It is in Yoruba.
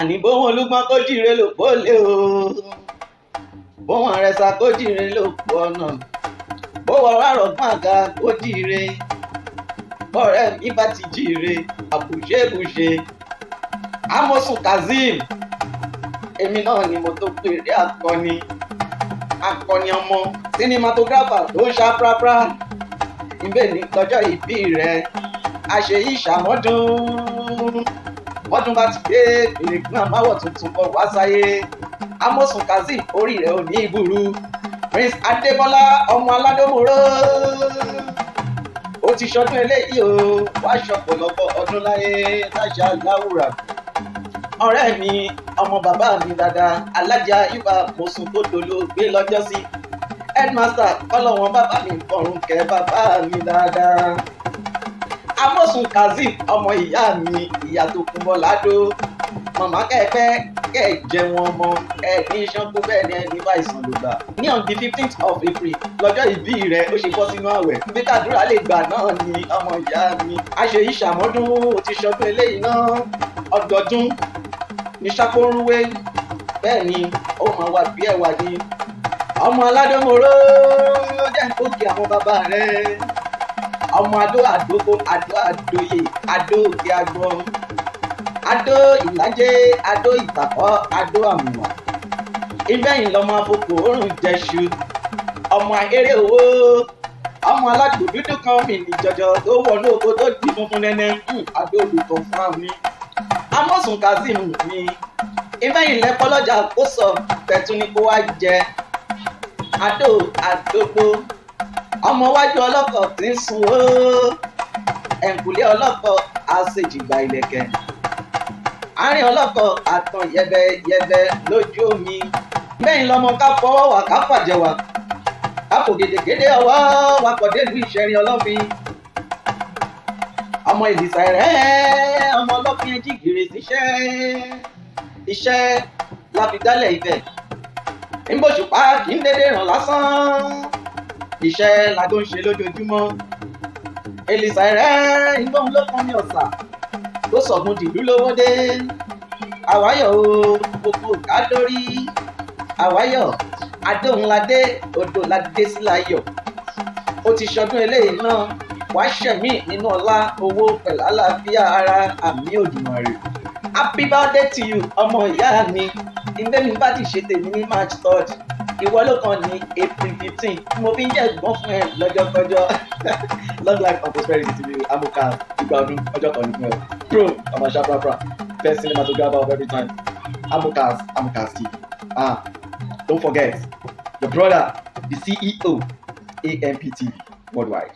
àní bóun olúgbọ́n kó jíire ló pọ̀ lé o bóun àrẹ̀sà kó jíire ló pọ̀ ọ̀nà bówó rárọ̀gbọ́n àga kó jíire bọ́ọ̀rẹ́ mi bá ti jíire àbùṣebùṣe AMOSUN KAZEEM èmi náà ni mo tó pèrè akọni ọmọ cinematographer tó ń ṣá prápra ibẹ̀ ní lọ́jọ́ ìbí rẹ̀ àṣeyí ṣàmọ́dún mọ́dún bá ti dé ìrìnkún àmáwọ̀ tuntun bọ̀ wá sáyé AMOSUN KAZEEM orí rẹ̀ ò ní ìbúrú Prince Adebola ọmọ aládòmòró ó ti ṣọdún eléyìí o wá ṣọ̀pọ̀lọpọ̀ ọdún láyé láṣà láwùrà ọ̀rẹ́ mi ọmọ bàbá mi dáadáa alájà ibà mọ̀sùn tó dolóògbé lọ́jọ́ sí headmaster kọ́lọ́wọ́n bàbá mi fọ̀rùn kẹ́ bàbá mi dáadáa AMOSUN KAZEEM ọmọ ìyá mi ìyá tó kún bọ́ ládó màmá kẹ́ẹ̀fẹ́ kẹ́ẹ̀ jẹun ọmọ ẹ ní ṣánkú bẹ́ẹ̀ ni ẹni bá ìsàn ló gbà ní on the 15th of April lọ́jọ́ ìbí rẹ̀ ó ṣe bọ́ sínú àwẹ̀ bí kàdúrà lè gbà náà ni ọmọ ìyá mi àṣeyí ṣàmọ́dún ó ti ṣọdún eléyìí náà ọdọọdún ní ṣàkórúwé bẹ́ẹ̀ ni ó máa wà bí ẹ̀wà ni ọmọ aládọ́mọ̀ró jẹ́ òkè àwọn bàbá rẹ̀ ọmọ adó-àdókò adó-àdóyè adó-òkè agbọ́n adó ìlàjẹ adó ìtàkọ́ adó àmùwà ìbẹ́yìn lọ́mọ afọkò òórùn jẹ́ṣu ọmọ eré owó ọmọ aládùn dúdú kan mi ní jọjọ tó wọnú oko tó di funfun nẹ́nẹ́ adó olùkọ́ fún mi AMOSUN KAZEEM mi ìbẹ́yìn lẹ́pọ́lọ́jà kó sọ tẹ̀tún ni kó wá jẹ adó àdógbò ọmọ wájú ọlọ́kọ̀ tí ń sun ó ẹ̀ǹkùlé ọlọ́kọ̀ àṣejìgbà ìlẹ̀kẹ̀ àárín ọlọ́kọ̀ àtàn yẹbẹyẹbẹ lójú omi bẹ́ẹ̀ lọ́mọ ká fọwọ́ wà ká fàjẹ́ wà ká fò gèdègèdè ọwọ́ wà pọ̀ délùú ìṣẹ̀rin ọlọ́fin ọmọ ìlìsà rẹ̀ ọmọ ọlọ́fin ẹjí gèrè iṣẹ́ láfi dálẹ̀ ibẹ̀ ńbọ̀ṣùpá kì í dédé ràn lásán iṣẹ́ la tó ń ṣe lójoojúmọ́ ìlìsà rẹ̀ ìgbóhùn ló kàn ní ọ̀sà tó sọ̀gun dìlú lówó dé àwáyọ̀ o gbogbo kádórí àwáyọ̀ adóhunládé odòládé síláyọ̀ ó ti ṣọdún eléyìí náà wàá ṣẹ̀mí nínú ọlá owó pẹ̀lú àlàáfíà ara àmì Òdùmarè happy birthday to you ọmọ ìyá mi ilé mi bá ti ṣe tèmi ní March 3rd ìwọ ló kàn ní April 15 mo fi ń jẹ́ ẹ̀gbọ́n fún ẹ lọ́jọ́kọjọ́ long life and prosperity to you AMOKAZ ìgbà ọdún ọjọ́ kan ní fún ẹ pro ọmọ ṣàpàpà best cinematographer of every time AMOKAZTV don't forget your brother the CEO AMPTV worldwide.